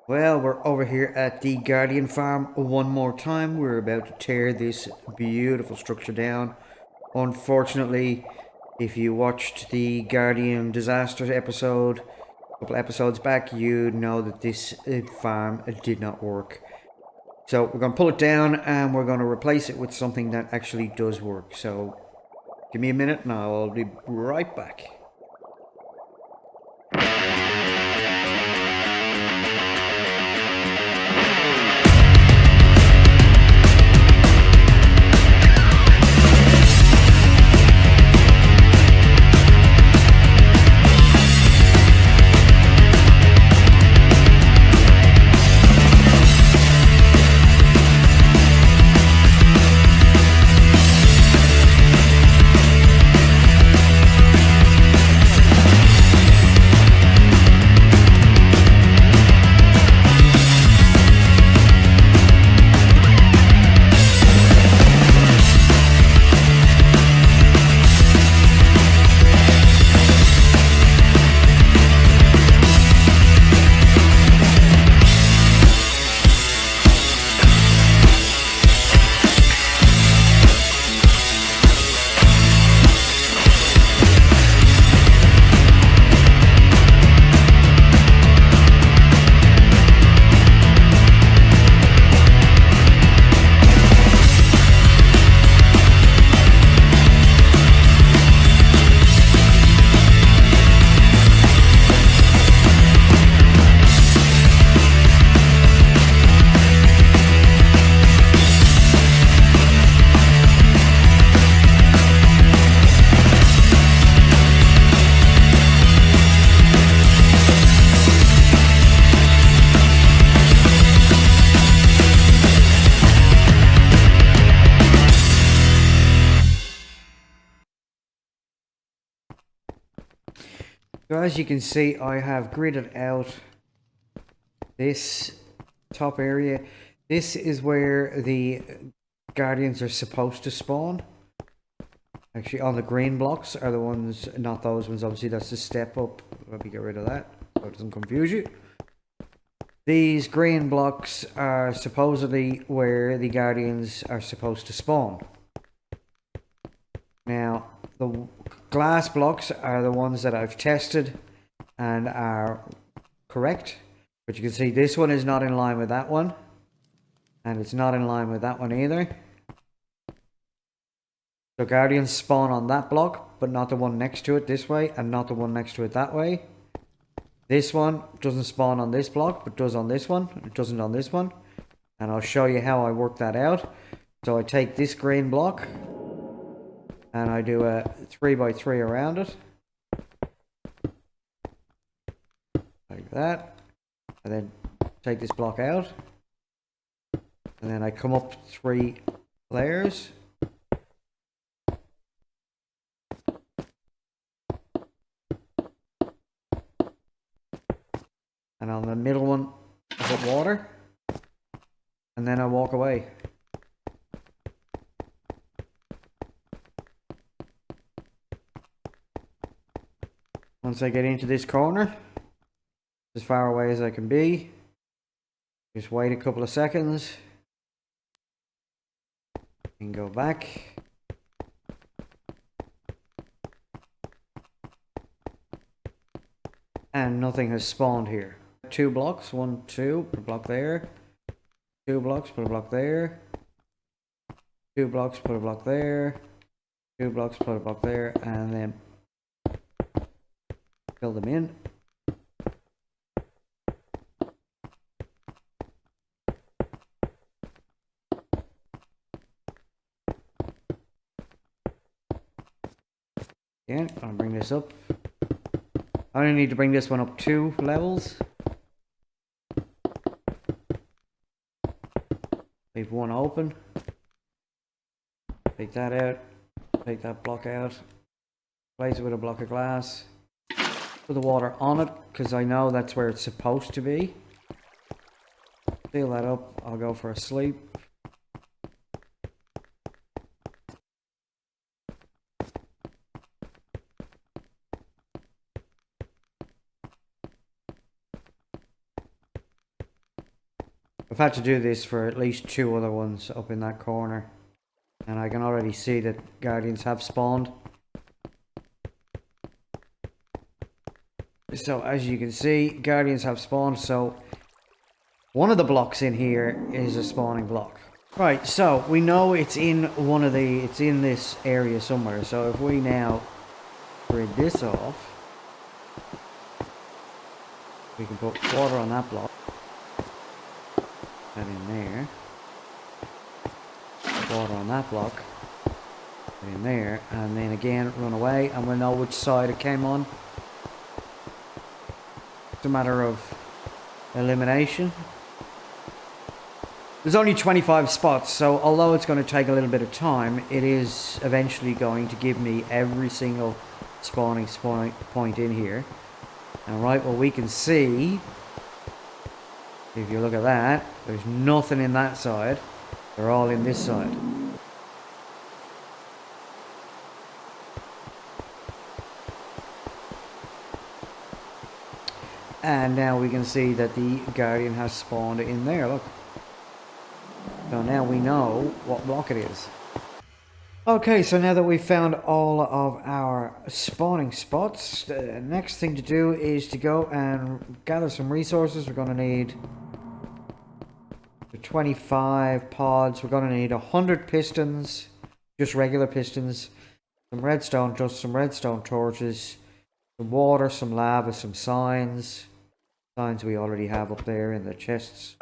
Well, we're over here at the Guardian Farm one more time. We're about to tear this beautiful structure down. Unfortunately, if you watched the Guardian disaster episode a couple episodes back, you know that this farm did not work. So we're going to pull it down and we're going to replace it with something that actually does work. So give me a minute and I'll be right back. So as you can see, I have gridded out this top area. This is where the guardians are supposed to spawn. Actually, on the green blocks are the ones, not those ones. Obviously, that's the step up. Let me get rid of that so it doesn't confuse you. These green blocks are supposedly where the guardians are supposed to spawn. Now, the glass blocks are the ones that I've tested and are correct. But you can see this one is not in line with that one. And it's not in line with that one either. So guardians spawn on that block, but not the one next to it this way, and not the one next to it that way. This one doesn't spawn on this block, but does on this one. It doesn't on this one. And I'll show you how I work that out. So I take this green block, and I do a 3x3 around it. Like that. And then take this block out. And then I come up 3 layers. And on the middle one, I put water. And then I walk away. Once I get into this corner, as far away as I can be, just wait a couple of seconds. And go back. And nothing has spawned here. 2 blocks, 1, 2, put a block there. 2 blocks, put a block there. 2 blocks, put a block there. 2 blocks, put a block there, and then fill them in. Again, I'll bring this up. I only need to bring this one up 2 levels. Leave one open. Take that out. Take that block out. Replace it with a block of glass. Put the water on it, because I know that's where it's supposed to be. Seal that up. I'll go for a sleep. I've had to do this for at least 2 other ones up in that corner. And I can already see that Guardians have spawned. So as you can see, Guardians have spawned, so one of the blocks in here is a spawning block. Right, so we know it's in it's in this area somewhere. So if we now grid this off, we can put water on that block. That in there. Water on that block. That in there. And then again, run away, and we'll know which side it came on. It's a matter of elimination. There's only 25 spots, so although it's going to take a little bit of time, it is eventually going to give me every single spawning point in here. And right, well, we can see, if you look at that, there's nothing in that side. They're all in this side. And now we can see that the Guardian has spawned in there, look. So now we know what block it is. Okay, so now that we've found all of our spawning spots, the next thing to do is to go and gather some resources. We're going to need 25 pods. We're going to need 100 pistons, just regular pistons, some redstone, just some redstone torches, some water, some lava, some signs. Signs we already have up there in the chests.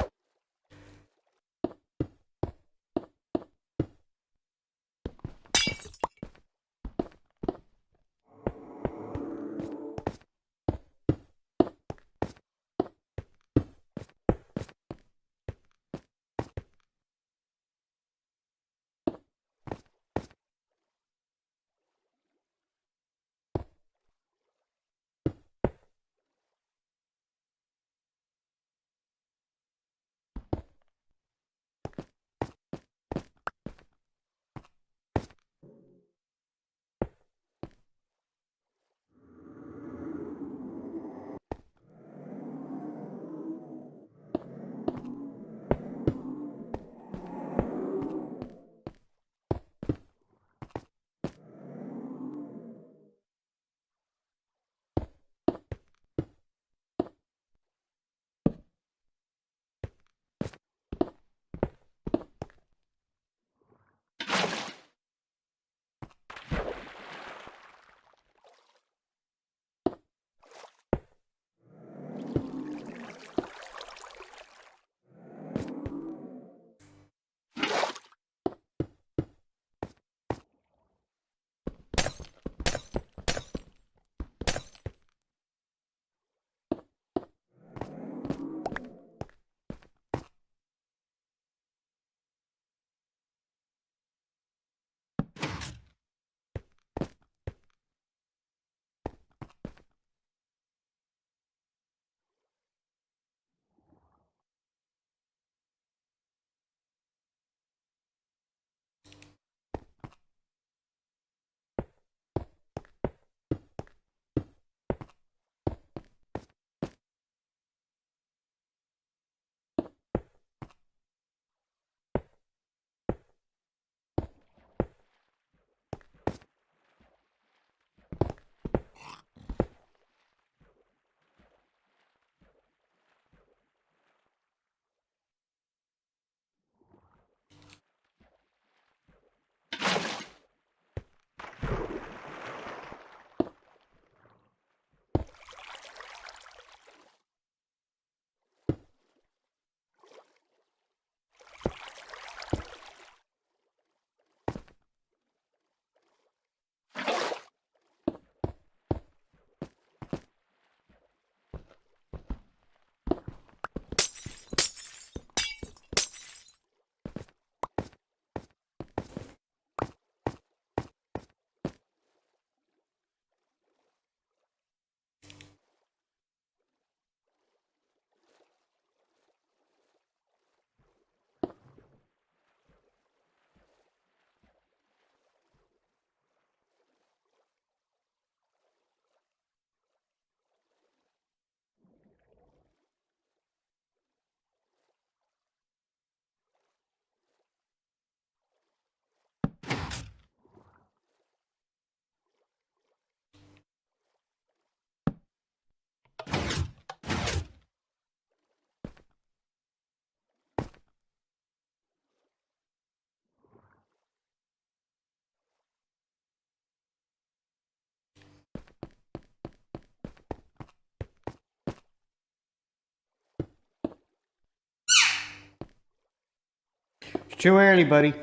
It's too early, buddy.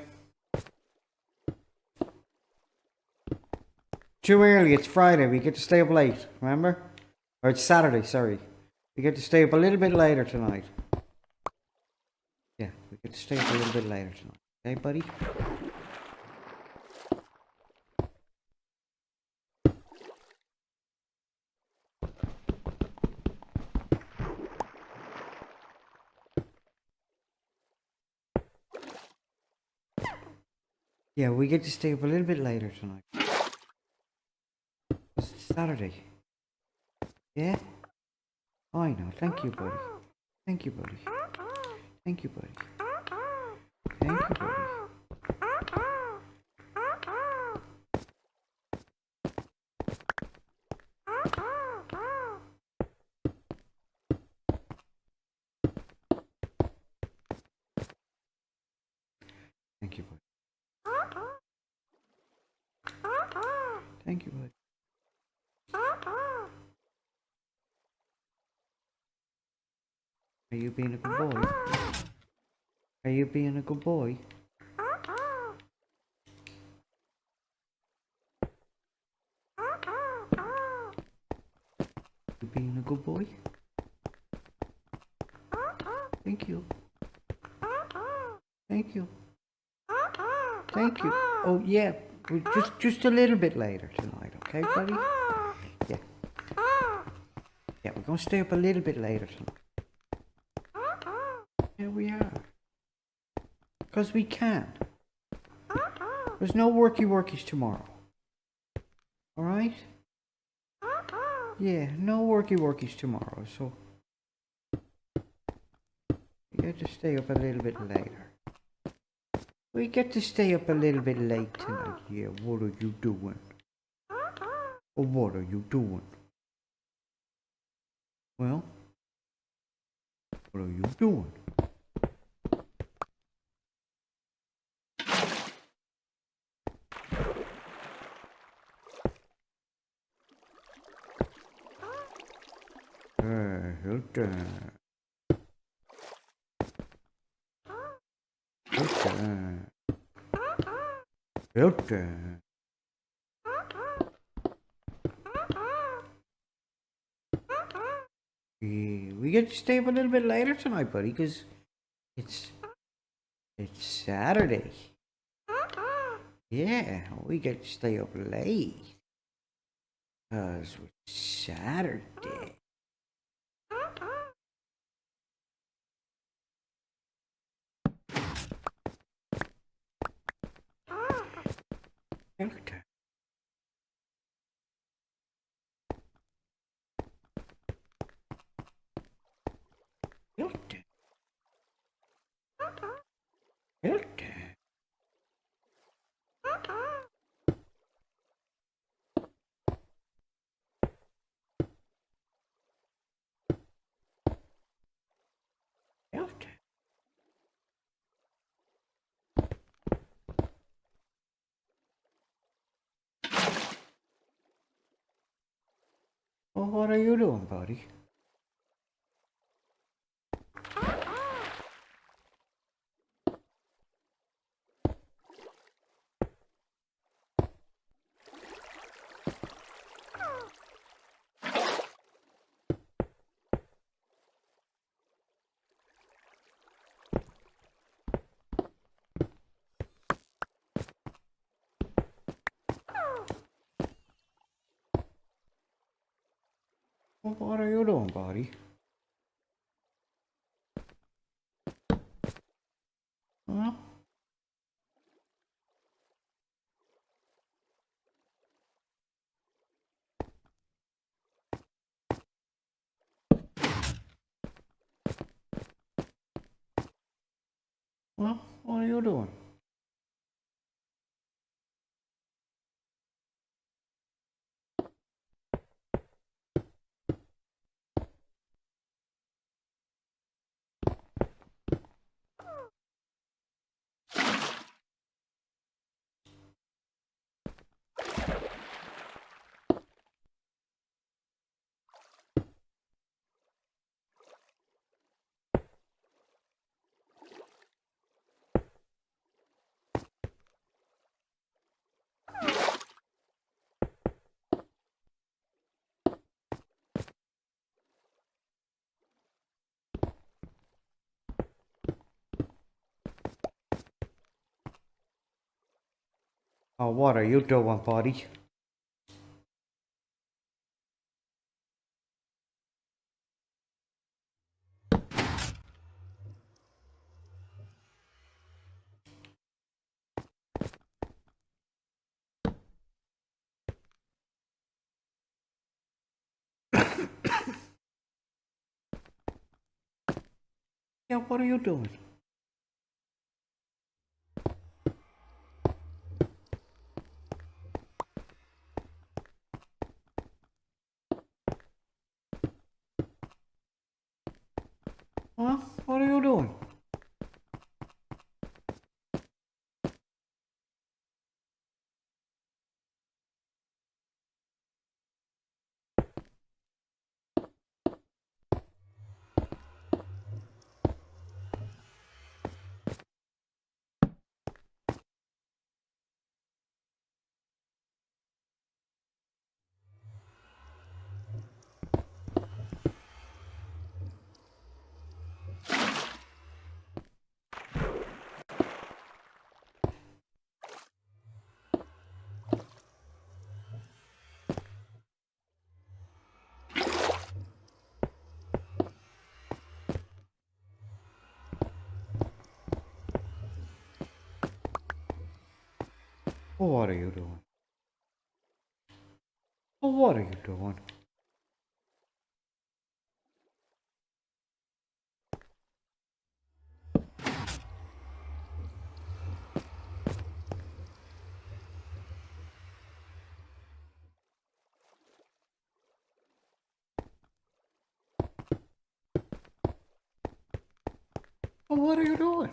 Too early. It's Friday. We get to stay up late. Remember? Or it's Saturday. Sorry. We get to stay up a little bit later tonight. Yeah, we get to stay up a little bit later tonight. Okay, buddy? Yeah, we get to stay up a little bit later tonight. It's Saturday. Yeah? I know. Thank you, buddy. Thank you, buddy. Thank you, buddy. Thank you, buddy. Thank you, buddy. Thank you, buddy. Are you being a good boy? Are you being a good boy? You being a good boy? Thank you. Thank you. Thank you. Oh yeah, just a little bit later tonight, okay, buddy? Yeah. Yeah, we're gonna stay up a little bit later tonight. Yeah, we are. Cause we can. There's no workies tomorrow. All right? Yeah, no workies tomorrow. So we get to stay up a little bit later. We get to stay up a little bit late tonight. Yeah, what are you doing? Or what are you doing? Well, what are you doing? Hilton. Hilton. Hilton. We get to stay up a little bit later tonight, buddy, because it's Saturday. Yeah, we get to stay up late. Because it's Saturday. Hilton. Hilton. Hilton. Hilton. Well, what are you doing, buddy? Well, what are you doing, buddy? Well, what are you doing? Oh, what are you doing, buddy? Yeah, what are you doing? Huh? What are you doing? What are you doing? What are you doing? What are you doing?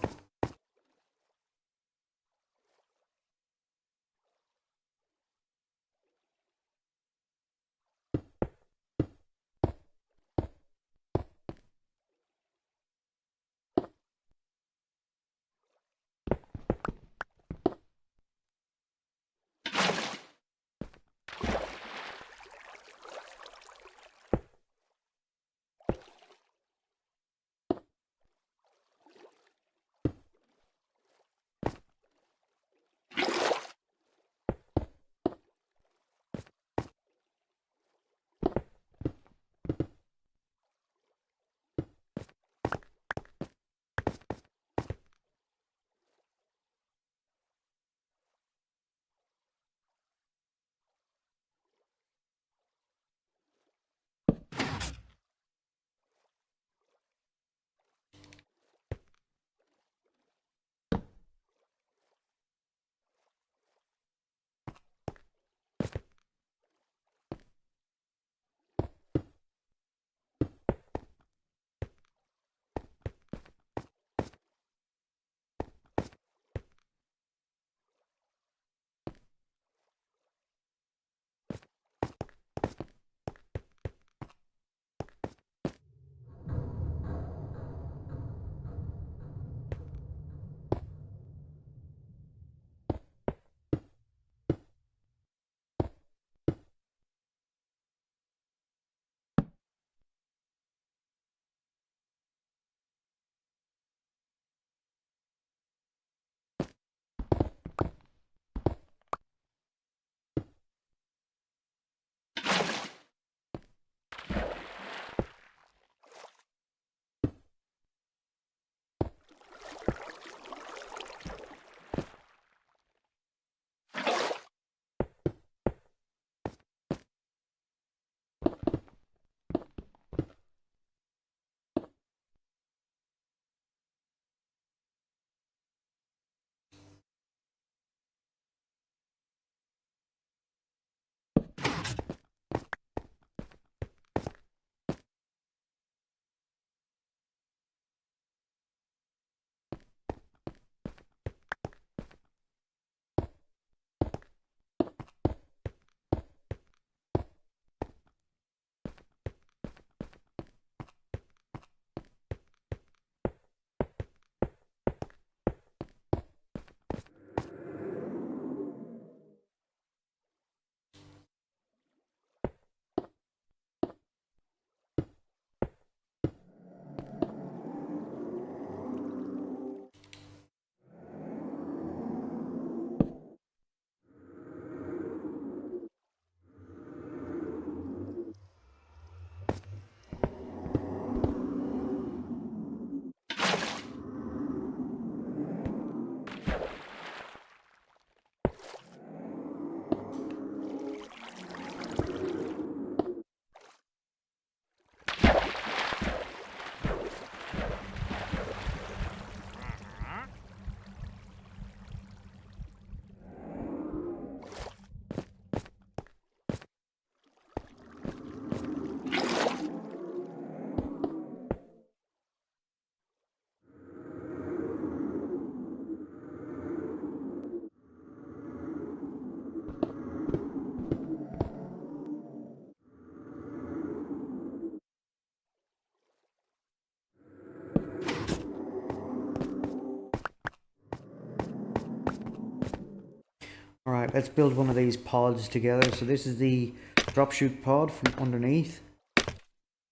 Alright, let's build one of these pods together. So this is the drop shoot pod from underneath,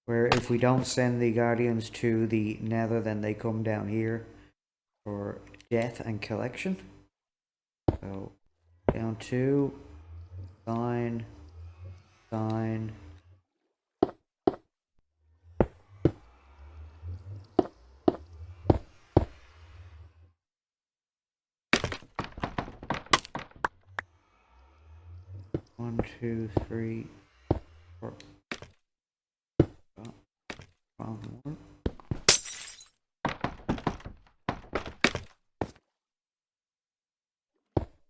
where if we don't send the Guardians to the Nether, then they come down here for death and collection. So down 2, sign, sign. One, two, three, four. One more.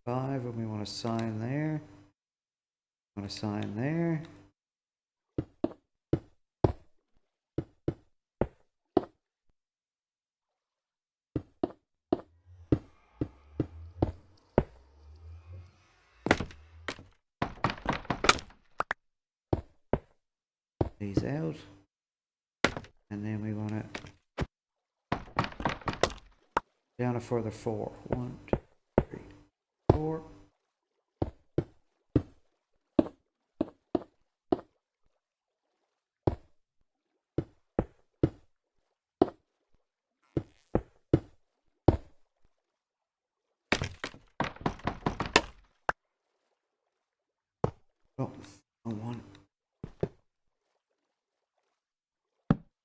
Five, and we want to sign there. Want to sign there. These out, and then we want to down a further 4. 1, 2, 3, 4. Oh, one.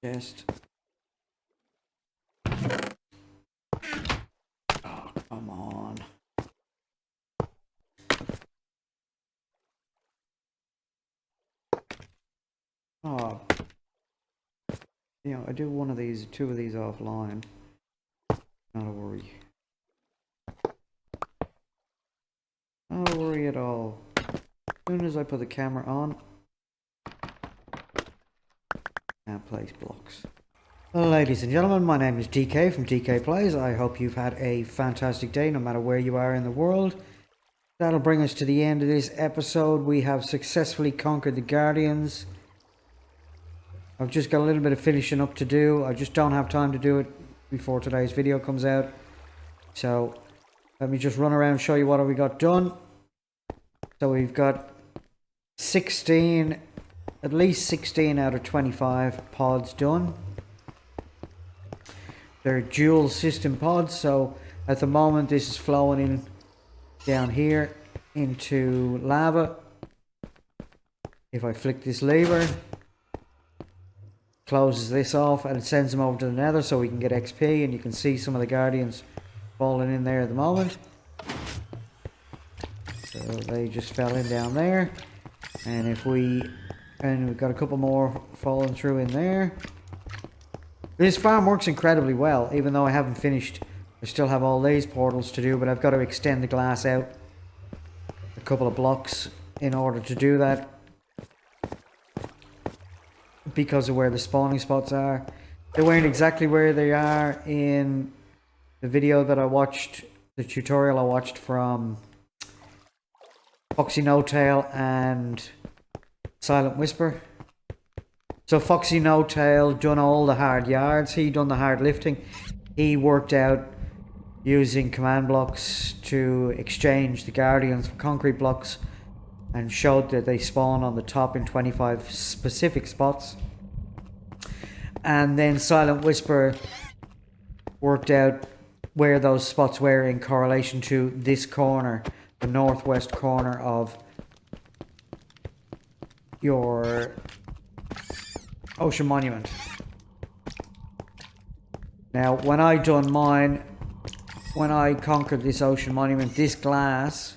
Just. Oh, come on. Oh. You know, I do one of these, 2 of these offline. Not a worry. Not a worry at all. As soon as I put the camera on, and place blocks. Well, ladies and gentlemen, my name is DK from DK Plays. I hope you've had a fantastic day, no matter where you are in the world. That'll bring us to the end of this episode. We have successfully conquered the Guardians. I've just got a little bit of finishing up to do. I just don't have time to do it before today's video comes out. So, let me just run around and show you what we got done. So we've got 16, at least 16 out of 25 pods done. They're dual system pods, so at the moment this is flowing in down here into lava. If I flick this lever, closes this off and it sends them over to the Nether so we can get XP, and you can see some of the Guardians falling in there at the moment. So they just fell in down there, and we've got a couple more falling through in there. This farm works incredibly well, even though I haven't finished. I still have all these portals to do, but I've got to extend the glass out a couple of blocks in order to do that, because of where the spawning spots are. They weren't exactly where they are in the video that I watched, the tutorial I watched from Foxy No-Tail and Silent Whisper. So Foxy No-Tail done all the hard yards, he done the hard lifting. He worked out using command blocks to exchange the Guardians for concrete blocks, and showed that they spawn on the top in 25 specific spots. And then Silent Whisper worked out where those spots were in correlation to this corner, the northwest corner of your Ocean Monument. Now, when I done mine, when I conquered this Ocean Monument, this glass,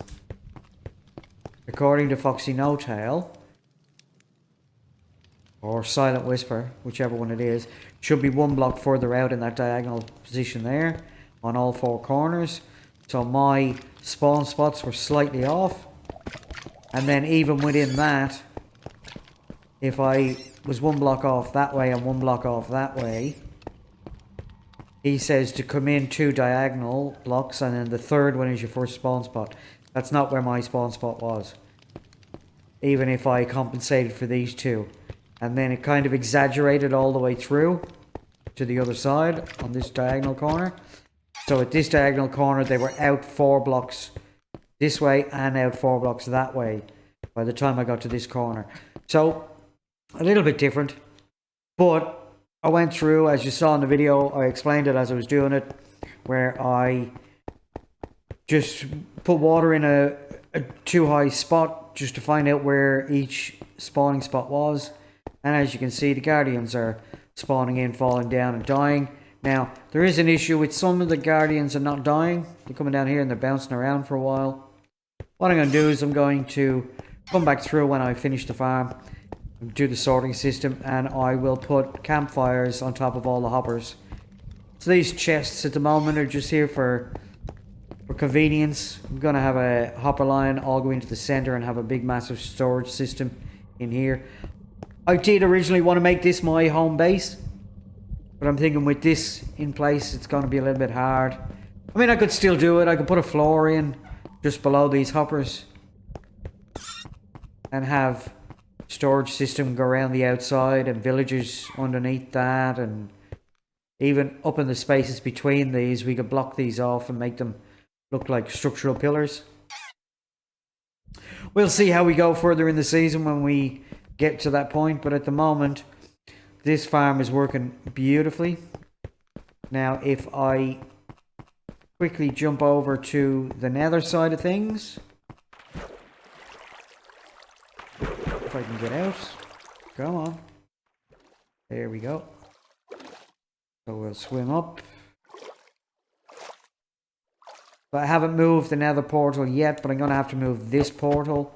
according to Foxy No-Tail, or Silent Whisper, whichever one it is, should be 1 block further out in that diagonal position there, on all 4 corners. So my spawn spots were slightly off, and then even within that, if I was 1 block off that way and 1 block off that way, he says to come in 2 diagonal blocks, and then the third one is your first spawn spot. That's not where my spawn spot was, even if I compensated for these 2. And then it kind of exaggerated all the way through to the other side on this diagonal corner. So at this diagonal corner, they were out 4 blocks this way and out 4 blocks that way by the time I got to this corner. So a little bit different, but I went through, as you saw in the video, I explained it as I was doing it, where I just put water in a too high spot just to find out where each spawning spot was. And as you can see, the Guardians are spawning in, falling down and dying. Now, there is an issue with some of the Guardians are not dying. They're coming down here and they're bouncing around for a while. What I'm going to do is I'm going to come back through when I finish the farm, do the sorting system, and I will put campfires on top of all the hoppers. So these chests at the moment are just here for convenience. I'm going to have a hopper line all go into the center and have a big massive storage system in here. I did originally want to make this my home base, but I'm thinking with this in place it's going to be a little bit hard. I mean, I could still do it. I could put a floor in just below these hoppers and have storage system go around the outside and villagers underneath that, and even up in the spaces between these we could block these off and make them look like structural pillars. We'll see how we go further in the season when we get to that point, but at the moment this farm is working beautifully. Now if I quickly jump over to the nether side of things, if I can get out, come on, there we go. So we'll swim up. But I haven't moved the nether portal yet, but I'm going to have to move this portal.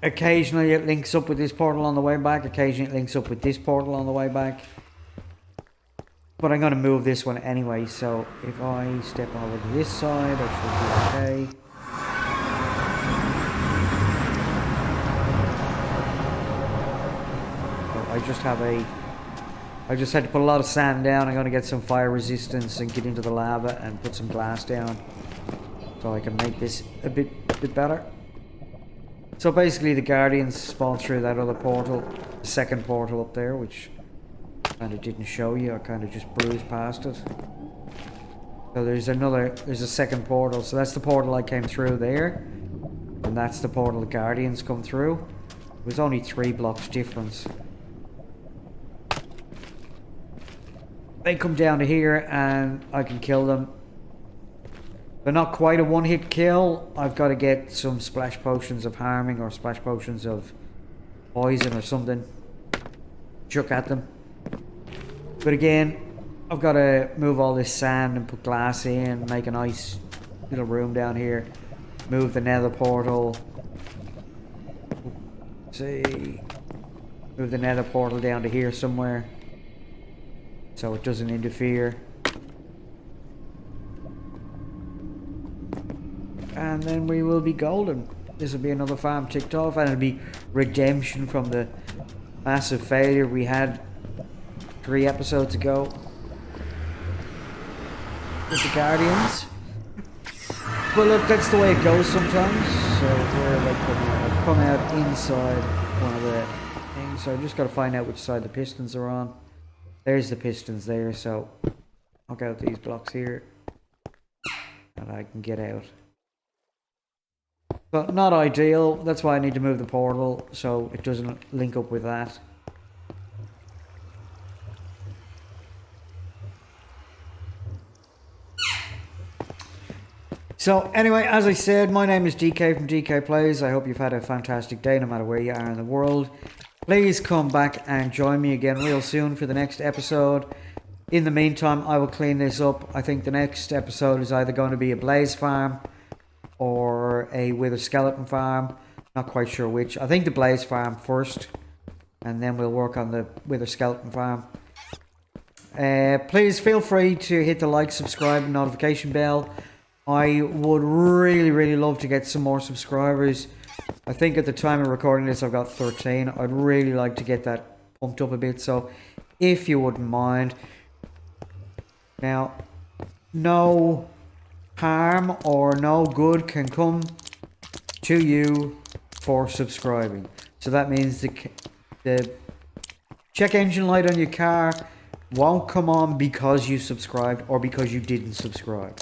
Occasionally it links up with this portal on the way back. Occasionally it links up with this portal on the way back. But I'm going to move this one anyway. So if I step over to this side, I should be okay. So I just had to put a lot of sand down. I'm going to get some fire resistance and get into the lava and put some glass down so I can make this a bit better. So basically the Guardians spawn through that other portal, the second portal up there, which I kind of didn't show you. I kind of just breezed past it. So there's a second portal. So that's the portal I came through there, and that's the portal the Guardians come through. It was only 3 blocks difference. They come down to here and I can kill them. They're not quite a one-hit kill. I've got to get some splash potions of harming or splash potions of poison or something. Chuck at them. But again, I've got to move all this sand and put glass in, make a nice little room down here. Move the nether portal. See. Move the nether portal down to here somewhere, so it doesn't interfere. And then we will be golden. This will be another farm ticked off, and it'll be redemption from the massive failure we had 3 episodes ago with the Guardians. But look, that's the way it goes sometimes. So where have I come out? I've come out inside one of the things, so I just got to find out which side the pistons are on. There's the pistons there, so I'll get out these blocks here and I can get out. But not ideal. That's why I need to move the portal so it doesn't link up with that. So anyway, as I said, my name is DK from DK Plays. I hope you've had a fantastic day no matter where you are in the world. Please come back and join me again real soon for the next episode. In the meantime, I will clean this up. I think the next episode is either going to be a blaze farm or a wither skeleton farm. Not quite sure which. I think the blaze farm first, and then we'll work on the wither skeleton farm. Please feel free to hit the like, subscribe, and notification bell. I would really love to get some more subscribers. I think at the time of recording this I've got 13. I'd really like to get that pumped up a bit, so if you wouldn't mind. Now, no harm or no good can come to you for subscribing. So that means the check engine light on your car won't come on because you subscribed or because you didn't subscribe.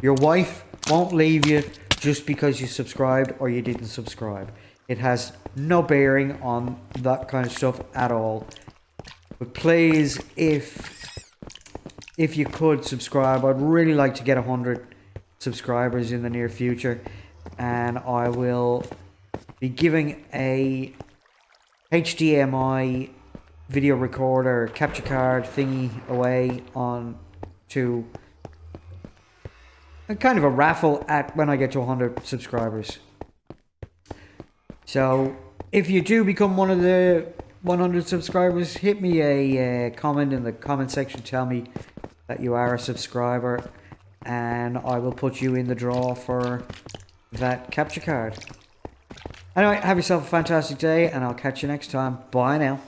Your wife won't leave you just because you subscribed or you didn't subscribe. It has no bearing on that kind of stuff at all. But please, if you could subscribe, I'd really like to get 100 subscribers in the near future, and I will be giving a HDMI video recorder capture card thingy away on to a kind of a raffle at when I get to 100 subscribers. So if you do become one of the 100 subscribers, hit me a comment in the comment section, tell me that you are a subscriber, and I will put you in the draw for that capture card. Anyway, have yourself a fantastic day, and I'll catch you next time. Bye now.